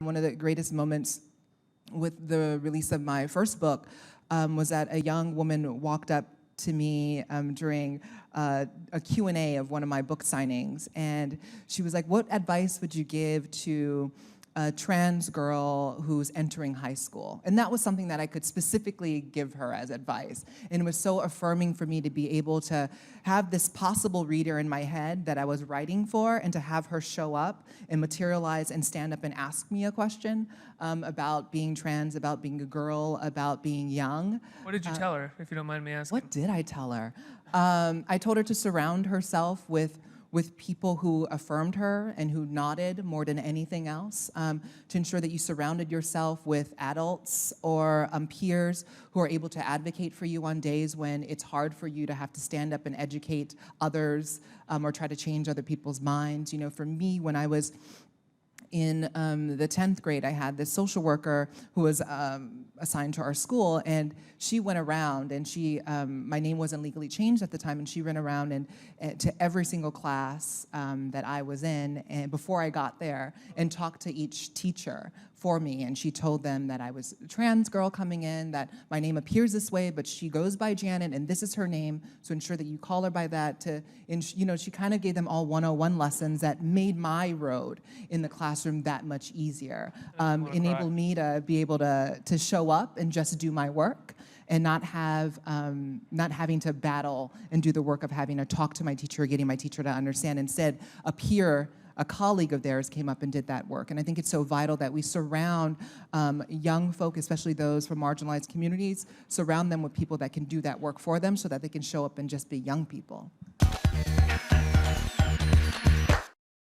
One of the greatest moments with the release of my first book was that a young woman walked up to me during a Q&A of one of my book signings, and she was like, "What advice would you give to a trans girl who's entering high school?" And that was something that I could specifically give her as advice. And it was so affirming for me to be able to have this possible reader in my head that I was writing for, and to have her show up and materialize and stand up and ask me a question about being trans, about being a girl, about being young. What did you tell her, if you don't mind me asking? What did I tell her? I told her to surround herself with people who affirmed her and who nodded more than anything else, to ensure that you surrounded yourself with adults or peers who are able to advocate for you on days when it's hard for you to have to stand up and educate others or try to change other people's minds. You know, for me, when I was in the 10th grade, I had this social worker who was assigned to our school, and she went around, and my name wasn't legally changed at the time, and she went around and to every single class that I was in, and before I got there, and talked to each teacher for me. And she told them that I was a trans girl coming in, that my name appears this way, but she goes by Janet, and this is her name, so ensure that you call her by that. She kind of gave them all 101 lessons that made my road in the classroom that much easier. Enabled me to be able to show up and just do my work, and not having to battle and do the work of having to talk to my teacher, getting my teacher to understand. Instead, a colleague of theirs came up and did that work. And I think it's so vital that we surround young folk, especially those from marginalized communities, surround them with people that can do that work for them so that they can show up and just be young people.